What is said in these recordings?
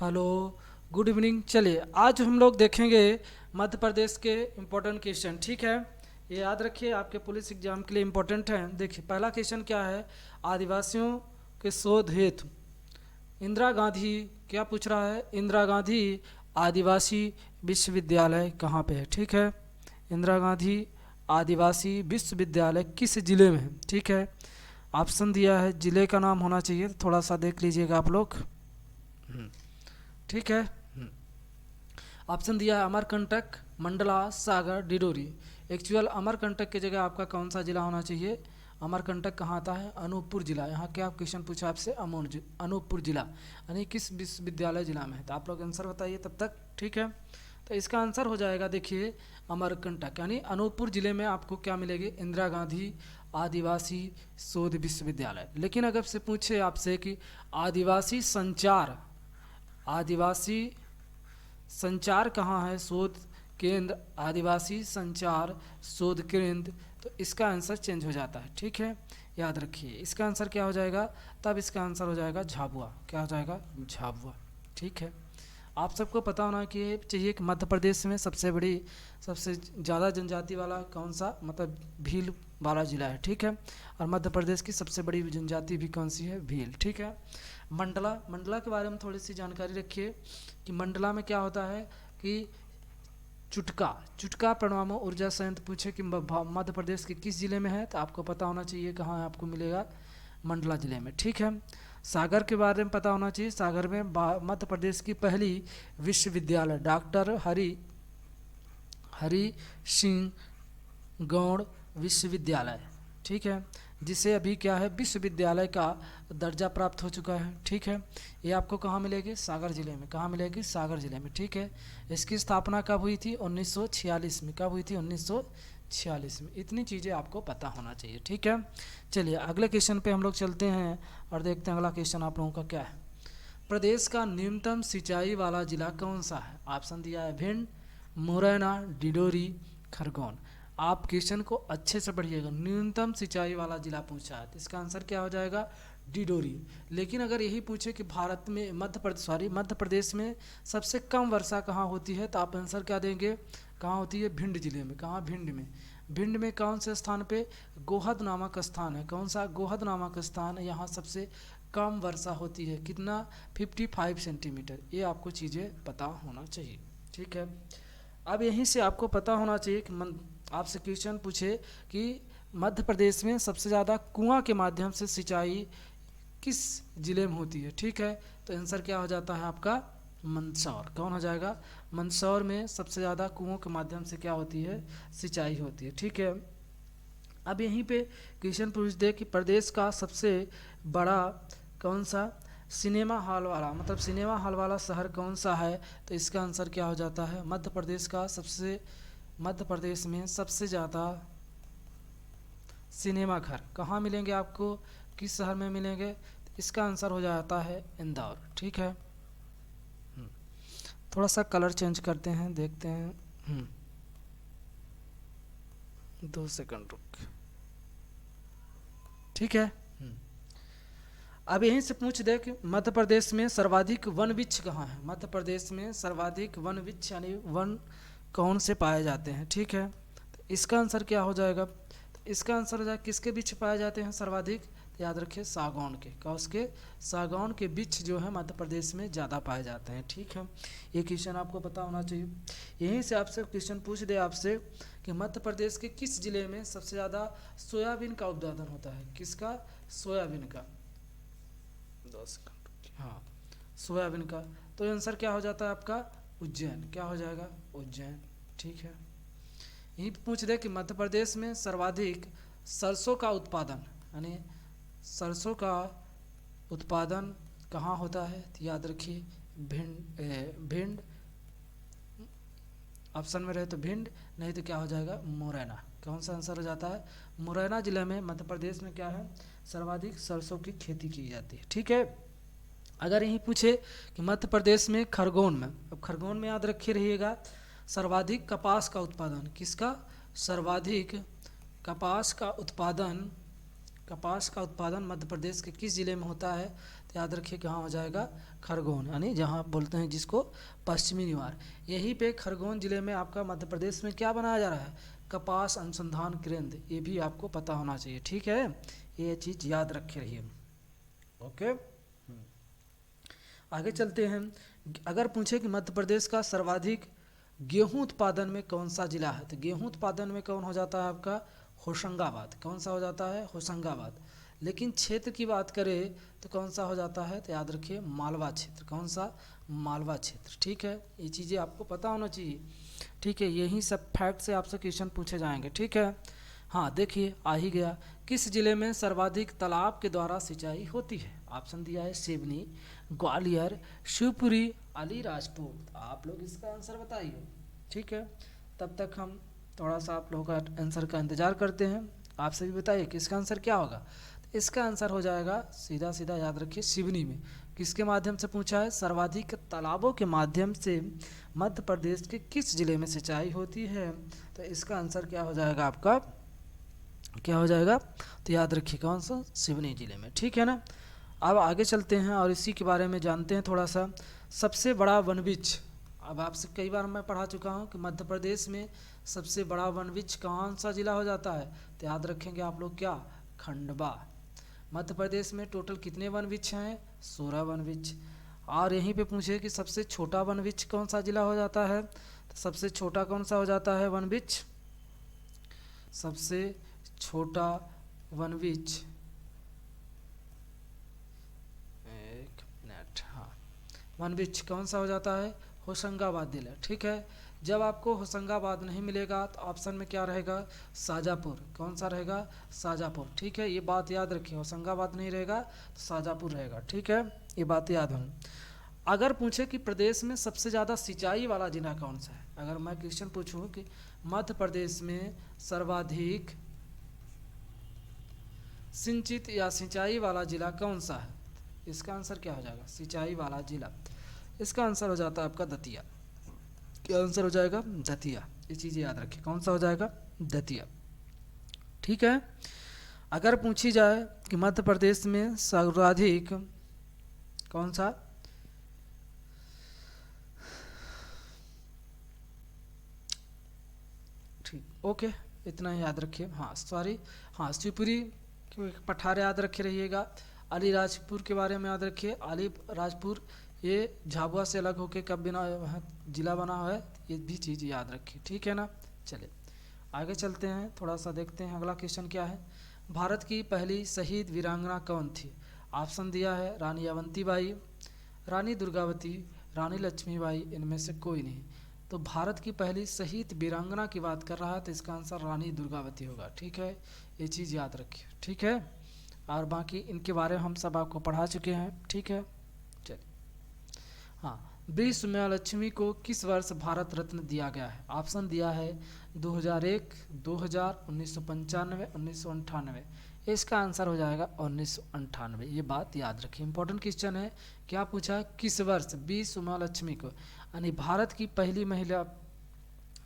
Hello, good evening. चलिए आज हम लोग देखेंगे मध्य प्रदेश के इम्पोर्टेंट क्वेश्चन। ठीक है, ये याद रखिए, आपके पुलिस एग्जाम के लिए इम्पोर्टेंट है। देखिए पहला क्वेश्चन क्या है, आदिवासियों के शोध हेतु इंदिरा गांधी, क्या पूछ रहा है, इंदिरा गांधी आदिवासी विश्वविद्यालय कहाँ पे है। ठीक है, इंदिरा गांधी आदिवासी विश्वविद्यालय किस जिले में है। ठीक है, ऑप्शन दिया है, जिले का नाम होना चाहिए, थोड़ा सा देख लीजिएगा आप लोग। ठीक है, ऑप्शन दिया है अमरकंटक, मंडला, सागर, डिडोरी। एक्चुअल अमरकंटक की जगह आपका कौन सा जिला होना चाहिए, अमरकंटक कहाँ आता है, अनूपपुर जिला। यहाँ क्या क्वेश्चन पूछा आपसे, अनूपपुर जिला यानी किस विश्वविद्यालय जिला में है। तो आप लोग आंसर बताइए तब तक। ठीक है, तो इसका आंसर हो जाएगा, देखिए अमरकंटक यानी अनूपपुर जिले में आपको क्या मिलेगी, इंदिरा गांधी आदिवासी शोध विश्वविद्यालय। लेकिन अगर से पूछे आपसे कि आदिवासी संचार, आदिवासी संचार कहाँ है, शोध केंद्र, आदिवासी संचार शोध केंद्र, तो इसका आंसर चेंज हो जाता है। ठीक है, याद रखिए इसका आंसर क्या हो जाएगा, तब इसका आंसर हो जाएगा झाबुआ। क्या हो जाएगा, झाबुआ। ठीक है, आप सबको पता होना कि चाहिए कि मध्य प्रदेश में सबसे ज़्यादा जनजाति वाला कौन सा, मतलब भील वाला जिला है। ठीक है, और मध्य प्रदेश की सबसे बड़ी जनजाति भी कौन सी है, भील। ठीक है, मंडला के बारे में थोड़ी सी जानकारी रखिए कि मंडला में क्या होता है कि चुटका परमाणु ऊर्जा संयंत्र पूछे कि मध्य प्रदेश के किस जिले में है, तो आपको पता होना चाहिए कहाँ है, आपको मिलेगा मंडला जिले में। ठीक है, सागर के बारे में पता होना चाहिए, सागर में मध्य प्रदेश की पहली विश्वविद्यालय डॉक्टर हरि सिंह गौड़ विश्वविद्यालय। ठीक है, जिसे अभी क्या है, विश्वविद्यालय का दर्जा प्राप्त हो चुका है। ठीक है, ये आपको कहाँ मिलेगी, सागर जिले में। कहाँ मिलेगी, सागर जिले में। ठीक है, इसकी स्थापना कब हुई थी, 1946 में। कब हुई थी, 1946 में। इतनी चीज़ें आपको पता होना चाहिए। ठीक है, चलिए अगले क्वेश्चन पे हम लोग चलते हैं और देखते हैं अगला क्वेश्चन आप लोगों का क्या है। प्रदेश का न्यूनतम सिंचाई वाला जिला कौन सा है। ऑप्शन दिया है भिंड, मुरैना, डिडोरी, खरगोन। आप क्वेश्चन को अच्छे से पढ़िएगा, न्यूनतम सिंचाई वाला जिला पूछा है, तो इसका आंसर क्या हो जाएगा, डिडोरी। लेकिन अगर यही पूछे कि भारत में मध्य प्रदेश में सबसे कम वर्षा कहाँ होती है, तो आप आंसर क्या देंगे, कहाँ होती है, भिंड जिले में। कहाँ, भिंड में। भिंड में कौन से स्थान पे, गोहद नामक स्थान है। कौन सा, गोहद नामक स्थान है, यहाँ सबसे कम वर्षा होती है। कितना, 55 सेंटीमीटर। ये आपको चीज़ें पता होना चाहिए। ठीक है, अब यहीं से आपको पता होना चाहिए कि आपसे क्वेश्चन पूछे कि मध्य प्रदेश में सबसे ज़्यादा कुआं के माध्यम से सिंचाई किस जिले में होती है। ठीक है, तो आंसर क्या हो जाता है आपका, मंदसौर। कौन हो जाएगा, मंदसौर में सबसे ज़्यादा कुओं के माध्यम से क्या होती है, सिंचाई होती है। ठीक है, अब यहीं पे क्वेश्चन पूछ दे कि प्रदेश का सबसे बड़ा कौन सा सिनेमा हॉल वाला, मतलब सिनेमा हॉल वाला शहर कौन सा है, तो इसका आंसर क्या हो जाता है, मध्य प्रदेश में सबसे ज़्यादा सिनेमा घर कहाँ मिलेंगे आपको, किस शहर में मिलेंगे, तो इसका आंसर हो जाता है इंदौर। ठीक है, थोड़ा सा कलर चेंज करते हैं, देखते हैं। 2 सेकंड रुक। ठीक है, अब यहीं से पूछ दे कि मध्य प्रदेश में सर्वाधिक वन वृक्ष कहाँ है। मध्य प्रदेश में सर्वाधिक वन वृक्ष यानी वन कौन से पाए जाते हैं। ठीक है, तो इसका आंसर क्या हो जाएगा, तो इसका आंसर हो जाएगा किसके वृक्ष पाए जाते हैं सर्वाधिक, तो याद रखिए सागौन के। क्या, उसके सागौन के वृक्ष जो है मध्य प्रदेश में ज़्यादा पाए जाते हैं। ठीक है, ये क्वेश्चन आपको पता होना चाहिए। यहीं से आपसे क्वेश्चन पूछ दे आपसे कि मध्य प्रदेश के किस जिले में सबसे ज़्यादा सोयाबीन का उत्पादन होता है। किसका, सोयाबीन का। 2 सेकंड, हाँ, सोयाबीन का। तो आंसर क्या हो जाता है आपका, उज्जैन। क्या हो जाएगा, उज्जैन। ठीक है, यही पूछ दे कि मध्य प्रदेश में सर्वाधिक सरसों का उत्पादन यानी सरसों का उत्पादन कहाँ होता है, तो याद रखिए भिंड। ऑप्शन में रहे तो भिंड, नहीं तो क्या हो जाएगा, मुरैना। कौन सा आंसर हो जाता है, मुरैना जिले में मध्य प्रदेश में क्या है, सर्वाधिक सरसों की खेती की जाती है। ठीक है, अगर यही पूछे कि मध्य प्रदेश में खरगोन में, अब खरगोन में याद रखे रहिएगा सर्वाधिक कपास का उत्पादन, किसका, सर्वाधिक कपास का उत्पादन मध्य प्रदेश के किस जिले में होता है, तो याद रखिए कहाँ हो जाएगा, खरगोन, यानी जहाँ बोलते हैं जिसको पश्चिमी निवार। यहीं पे खरगोन जिले में आपका मध्य प्रदेश में क्या बनाया जा रहा है, कपास अनुसंधान केंद्र, ये भी आपको पता होना चाहिए, ठीक है, ये चीज़ याद रखे रहिए। ओके, आगे चलते हैं। अगर पूछे कि मध्य प्रदेश का सर्वाधिक गेहूं उत्पादन में कौन सा जिला है, तो गेहूं उत्पादन में कौन हो जाता है आपका, होशंगाबाद। कौन सा हो जाता है, होशंगाबाद। लेकिन क्षेत्र की बात करें तो कौन सा हो जाता है, तो याद रखिए मालवा क्षेत्र। कौन सा, मालवा क्षेत्र, ठीक है, ये चीज़ें आपको पता होना चाहिए, ठीक है, यही सब फैक्ट से आपसे क्वेश्चन पूछे जाएंगे, ठीक है। हाँ देखिए आ ही गया, किस जिले में सर्वाधिक तालाब के द्वारा सिंचाई होती है, ऑप्शन दिया है सिवनी, ग्वालियर, शिवपुरी, अलीराजपुर। आप लोग इसका आंसर बताइए, ठीक है। तब तक हम थोड़ा सा आप लोगों का आंसर का इंतज़ार करते हैं। आप सभी बताइए कि इसका आंसर क्या होगा। तो इसका आंसर हो जाएगा सीधा सीधा, याद रखिए सिवनी में। किसके माध्यम से पूछा है, सर्वाधिक तालाबों के माध्यम से मध्य प्रदेश के किस जिले में सिंचाई होती है, तो इसका आंसर क्या हो जाएगा आपका, क्या हो जाएगा, तो याद रखिए कौन सा, सिवनी जिले में, ठीक है ना। अब आगे चलते हैं और इसी के बारे में जानते हैं थोड़ा सा। सबसे बड़ा वन वृक्ष, अब आपसे कई बार मैं पढ़ा चुका हूँ कि मध्य प्रदेश में सबसे बड़ा वन वृक्ष कौन सा जिला हो जाता है, तो याद रखेंगे आप लोग क्या, खंडवा। मध्य प्रदेश में टोटल कितने वन वृक्ष हैं, 16 वन वृक्ष। और यहीं पे पूछे कि सबसे छोटा वन वृक्ष कौन सा जिला हो जाता है, तो सबसे छोटा कौन सा हो जाता है वन वृक्ष, सबसे छोटा वन वृक्ष, एक मिनट, हाँ, वन वृक्ष कौन सा हो जाता है, होशंगाबाद जिला, ठीक है। जब आपको होशंगाबाद नहीं मिलेगा तो ऑप्शन में क्या रहेगा, शाजापुर। कौन सा रहेगा, शाजापुर, ठीक है, ये बात याद रखिए, होशंगाबाद नहीं रहेगा तो शाजापुर रहेगा, ठीक है, ये बात याद हो। अगर पूछे कि प्रदेश में सबसे ज़्यादा सिंचाई वाला जिला कौन सा है, अगर मैं क्वेश्चन पूछूं कि मध्य प्रदेश में सर्वाधिक सिंचित या सिंचाई वाला जिला कौन सा है, इसका आंसर क्या हो जाएगा, सिंचाई वाला जिला, इसका आंसर हो जाता है आपका दतिया। क्या आंसर हो जाएगा, दतिया, ये चीज़ें याद रखिए, कौन सा हो जाएगा, दतिया, ठीक है। अगर पूछी जाए कि मध्य प्रदेश में सर्वाधिक कौन सा, ठीक, ओके, इतना ही याद रखिए, हाँ सॉरी, हाँ शिवपुरी पठार याद रखे रहिएगा। अलीराजपुर के बारे में याद रखिए, अलीराजपुर ये झाबुआ से अलग होकर कब बना जिला बना है, ये भी चीज़ याद रखिए, ठीक है ना। चलिए आगे चलते हैं, थोड़ा सा देखते हैं अगला क्वेश्चन क्या है। भारत की पहली शहीद वीरांगना कौन थी, ऑप्शन दिया है रानी अवंतीबाई, रानी दुर्गावती, रानी लक्ष्मीबाई, इनमें से कोई नहीं। तो भारत की पहली शहीद वीरांगना की बात कर रहा है तो इसका आंसर रानी दुर्गावती होगा, ठीक है, ये चीज़ याद रखिए, ठीक है। और बाकी इनके बारे में हम सब आपको पढ़ा चुके हैं, ठीक है। चलिए हाँ, बी सुम्या को किस वर्ष भारत रत्न दिया गया है, ऑप्शन दिया है 2001, 2000, 1995, 1998। इसका आंसर हो जाएगा 1998, ये बात याद रखिए, इंपॉर्टेंट क्वेश्चन है। क्या पूछा है, किस वर्ष बी सुम्या को, यानी भारत की पहली महिला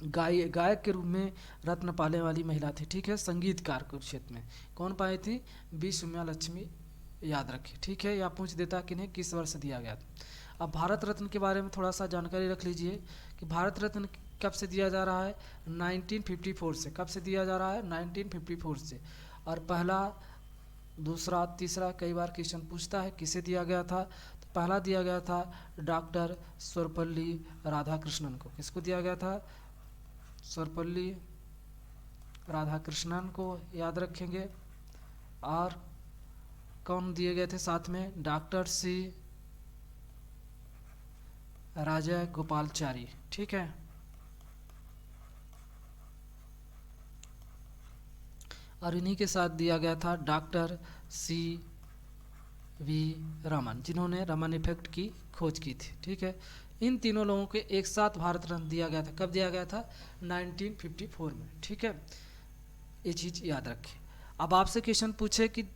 गायक के रूप में रत्न पाने वाली महिला थी, ठीक है, संगीतकार के क्षेत्र में कौन पाई थी, बी सुम्या लक्ष्मी, याद रखिए, ठीक है। या पूछ देता कि नहीं किस वर्ष दिया गया था। अब भारत रत्न के बारे में थोड़ा सा जानकारी रख लीजिए कि भारत रत्न कब से दिया जा रहा है, 1954 से। कब से दिया जा रहा है, 1954 से। और पहला, दूसरा, तीसरा, कई बार क्वेश्चन पूछता है किसे दिया गया था, तो पहला दिया गया था डॉक्टर सर्वपल्ली राधाकृष्णन को। किसको दिया गया था, सर्वपल्ली राधाकृष्णन को, याद रखेंगे। और कौन दिए गए थे साथ में, डॉक्टर सी राजा गोपालचारी, ठीक है। और इन्हीं के साथ दिया गया था डॉक्टर सी वी रमन, जिन्होंने रमन इफेक्ट की खोज की थी, ठीक है। इन तीनों लोगों को एक साथ भारत रत्न दिया गया था। कब दिया गया था, 1954 में, ठीक है, ये चीज़ याद रखिए। अब आपसे क्वेश्चन पूछे कि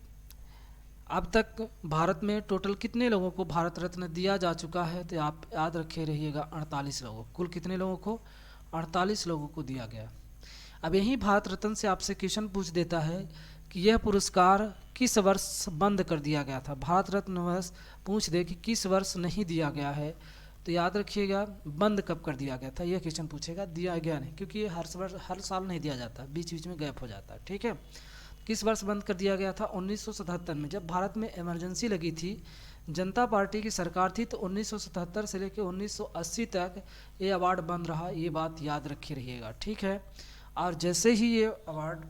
अब तक भारत में टोटल कितने लोगों को भारत रत्न दिया जा चुका है, तो आप याद रखे रहिएगा 48 लोगों। कुल कितने लोगों को, 48 लोगों को दिया गया। अब यही भारत रत्न से आपसे क्वेश्चन पूछ देता है कि यह पुरस्कार किस वर्ष बंद कर दिया गया था। भारत रत्न वर्ष पूछ दे कि किस वर्ष नहीं दिया गया है, तो याद रखिएगा बंद कब कर दिया गया था, यह क्वेश्चन पूछेगा। दिया गया नहीं, क्योंकि ये हर साल नहीं दिया जाता, बीच बीच में गैप हो जाता है, ठीक है। किस वर्ष बंद कर दिया गया था? 1977 में, जब भारत में इमरजेंसी लगी थी, जनता पार्टी की सरकार थी, तो 1977 से लेकर 1980 तक ये अवार्ड बंद रहा, ये बात याद रखी रहिएगा, ठीक है। और जैसे ही ये अवार्ड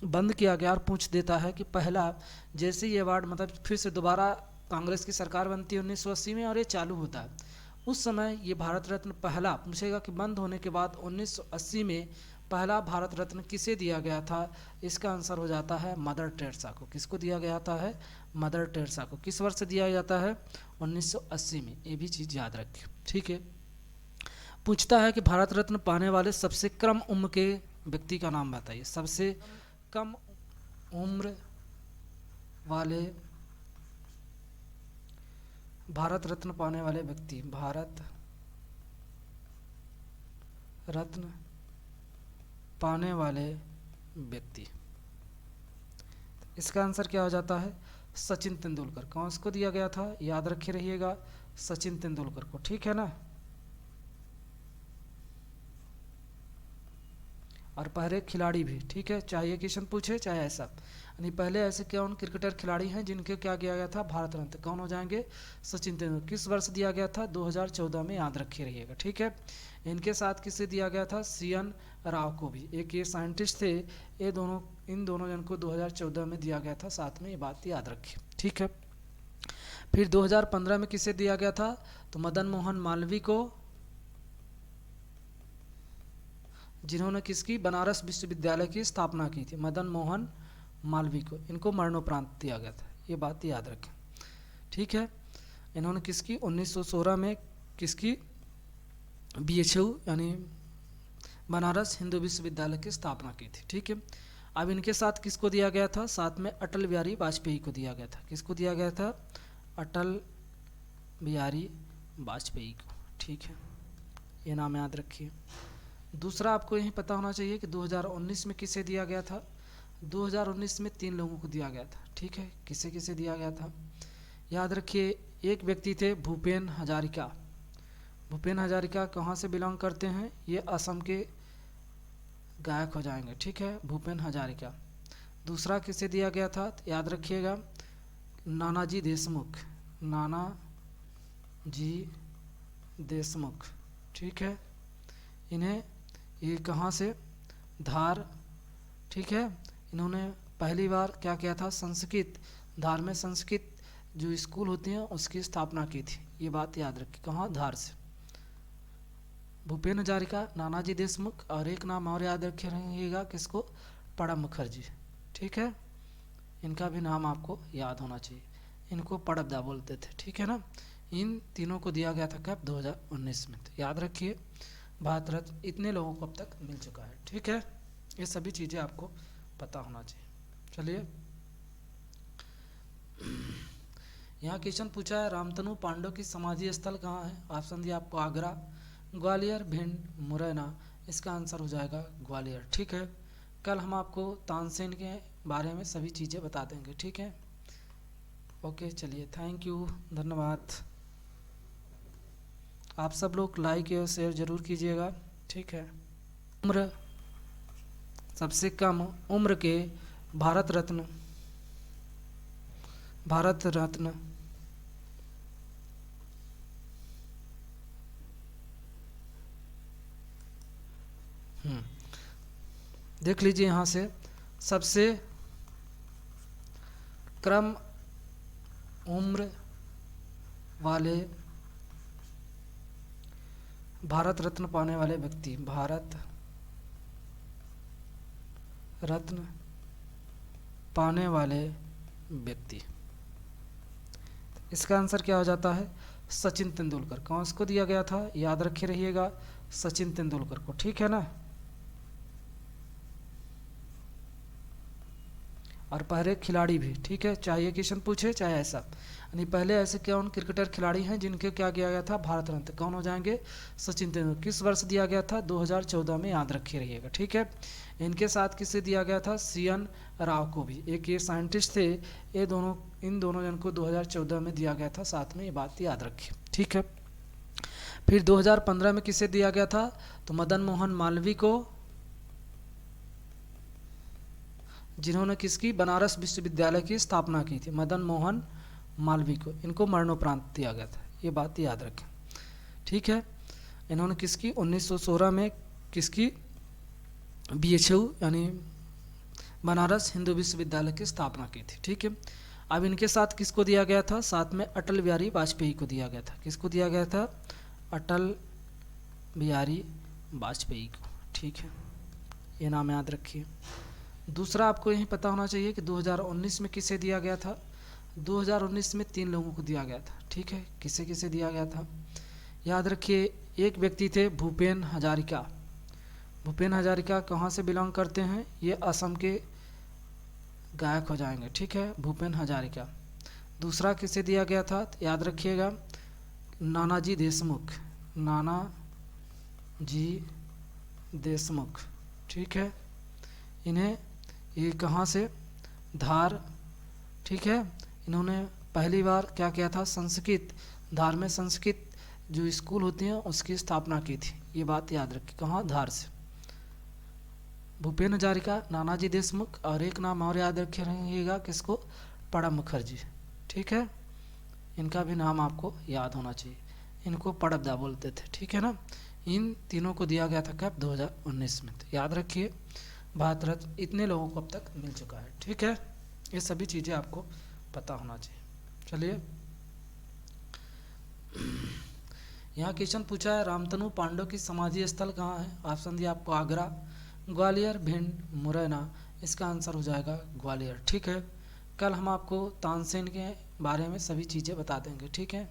बंद किया गया, और पूछ देता है कि पहला, जैसे ये अवार्ड मतलब फिर से दोबारा कांग्रेस की सरकार बनती है 1980 में और ये चालू होता है, उस समय ये भारत रत्न पहला पूछेगा कि बंद होने के बाद 1980 में पहला भारत रत्न किसे दिया गया था। इसका आंसर हो जाता है मदर टेरेसा को। किसको दिया गया था है? मदर टेरेसा को। किस वर्ष से दिया जाता है? 1980 में। ये भी चीज़ याद रखें, ठीक है। पूछता है कि भारत रत्न पाने वाले सबसे कम उम्र के व्यक्ति का नाम बताइए। सबसे कम उम्र वाले भारत रत्न पाने वाले व्यक्ति, भारत रत्न पाने वाले व्यक्ति, इसका आंसर क्या हो जाता है? सचिन तेंदुलकर। कौन को दिया गया था? याद रखे रहिएगा, सचिन तेंदुलकर को, ठीक है ना। और पहले खिलाड़ी भी, ठीक है, चाहे ये क्वेश्चन पूछे चाहे ऐसा, यानी पहले ऐसे कौन क्रिकेटर खिलाड़ी हैं जिनके क्या किया गया था? भारत रत्न। कौन हो जाएंगे? सचिन तेंदुलकर। किस वर्ष दिया गया था? 2014 में, याद रखिए रहिएगा, ठीक है। इनके साथ किसे दिया गया था? CN राव को भी। एक ये साइंटिस्ट थे, ये दोनों, इन दोनों जन को 2014 में दिया गया था साथ में, ये बात याद रखिए, ठीक है। फिर 2015 में किसे दिया गया था? तो मदन मोहन मालवीय को, जिन्होंने किसकी? बनारस विश्वविद्यालय की स्थापना की थी, मदन मोहन मालवीय को। इनको मरणोपरांत दिया गया था, ये बात याद रखें, ठीक है। इन्होंने किसकी? 1916 में किसकी? BHU यानी बनारस हिंदू विश्वविद्यालय की स्थापना की थी, ठीक है। अब इनके साथ किसको दिया गया था? साथ में अटल बिहारी वाजपेयी को दिया गया था। किसको दिया गया था? अटल बिहारी वाजपेयी को, ठीक है, ये नाम याद रखिए। दूसरा आपको यही पता होना चाहिए कि 2019 में किसे दिया गया था? 2019 में 3 लोगों को दिया गया था, ठीक है। किसे किसे दिया गया था? याद रखिए, एक व्यक्ति थे भूपेन हजारिका। भूपेन हजारिका कहाँ से बिलोंग करते हैं? ये असम के गायक हो जाएंगे, ठीक है, भूपेन हजारिका। दूसरा किसे दिया गया था? तो याद रखिएगा, नानाजी देशमुख। नानाजी देशमुख, ठीक है। इन्हें ये कहाँ से? धार, ठीक है। इन्होंने पहली बार क्या किया था? संस्कृत, धार में संस्कृत जो स्कूल होती हैं उसकी स्थापना की थी, ये बात याद रखिए। कहाँ? धार से। भूपेन हजारिका, नानाजी देशमुख, और एक नाम और याद रखे रहिएगा, किसको? प्रणब मुखर्जी, ठीक है। इनका भी नाम आपको याद होना चाहिए, इनको पड़बदा बोलते थे, ठीक है ना। इन तीनों को दिया गया था कब? 2019 में। तो याद रखिए, भारत रत्न इतने लोगों को अब तक मिल चुका है, ठीक है। ये सभी चीज़ें आपको पता होना चाहिए। चलिए, यहाँ क्वेश्चन पूछा है, रामतनु पांडव की समाधि स्थल कहाँ है? ऑप्शन दिया आपको, आगरा, ग्वालियर, भिंड, मुरैना। इसका आंसर हो जाएगा ग्वालियर, ठीक है। कल हम आपको तानसेन के बारे में सभी चीज़ें बता देंगे, ठीक है। ओके, चलिए, थैंक यू, धन्यवाद। आप सब लोग लाइक और शेयर जरूर कीजिएगा, ठीक है। उम्र, सबसे कम उम्र के भारत रत्न, भारत रत्न देख लीजिए यहाँ से, सबसे कम उम्र वाले भारत रत्न पाने वाले व्यक्ति, भारत रत्न पाने वाले व्यक्ति, इसका आंसर क्या हो जाता है? सचिन तेंदुलकर। कौन इसको दिया गया था? याद रखे रहिएगा, सचिन तेंदुलकर को, ठीक है ना। और पहले खिलाड़ी भी, ठीक है, चाहे क्वेश्चन पूछे चाहे ऐसा। यानी पहले ऐसे कौन क्रिकेटर खिलाड़ी हैं जिनके क्या किया गया था, भारत रत्न, कौन हो जाएंगे, सचिन तेंदुलकर। किस वर्ष दिया गया था, 2014 में, याद रखे रहिएगा, ठीक है। इनके साथ किसे दिया गया था, CN राव को भी, एक ये साइंटिस्ट थे, इन दोनों जन को 2014 में दिया गया था साथ में, ये बात याद रखिए, ठीक है। फिर 2015 में किसे दिया गया था, तो मदन मोहन मालवीय को, जिन्होंने किसकी, बनारस विश्वविद्यालय की स्थापना की थी, मदन मोहन मालवीय को, इनको मरणोपरांत दिया गया था, ये बात याद रखें, ठीक है। इन्होंने किसकी, 1916 में किसकी, BHU यानी बनारस हिंदू विश्वविद्यालय की स्थापना की थी, ठीक है। अब इनके साथ किसको दिया गया था, साथ में अटल बिहारी वाजपेयी को दिया गया था, किसको दिया गया था, अटल बिहारी वाजपेयी को, ठीक है, ये नाम याद रखिए। दूसरा आपको यही पता होना चाहिए कि 2019 में किसे दिया गया था, 2019 में 3 लोगों को दिया गया था, ठीक है। किसे किसे दिया गया था, याद रखिए। एक व्यक्ति थे भूपेन हजारिका। भूपेन हजारिका कहाँ से बिलोंग करते हैं, ये असम के गायक हो जाएंगे, ठीक है, भूपेन हजारिका। दूसरा किसे दिया गया था, याद रखिएगा, नानाजी देशमुख, नानाजी देशमुख, ठीक है। इन्हें ये कहाँ से, धार, ठीक है। इन्होंने पहली बार क्या किया था, संस्कृत, धार में संस्कृत जो स्कूल होती हैं उसकी स्थापना की थी, ये बात याद रखिए, कहाँ, धार से। भूपेन हजारिका, नानाजी देशमुख, और एक नाम और याद रखे रहिएगा, किसको, प्रणब मुखर्जी, ठीक है। इनका भी नाम आपको याद होना चाहिए, इनको पड़बदा बोलते थे, ठीक है ना। इन तीनों को दिया गया था कब, 2019 में, तो याद रखिए भारत रत्न इतने लोगों को अब तक मिल चुका है, ठीक है। ये सभी चीज़ें आपको पता होना चाहिए। चलिए, यहाँ क्वेश्चन पूछा है, रामतनु पांडव की समाधि स्थल कहाँ है, ऑप्शन दिया आपको, आगरा, ग्वालियर, भिंड, मुरैना, इसका आंसर हो जाएगा ग्वालियर, ठीक है। कल हम आपको तानसेन के बारे में सभी चीज़ें बता देंगे, ठीक है।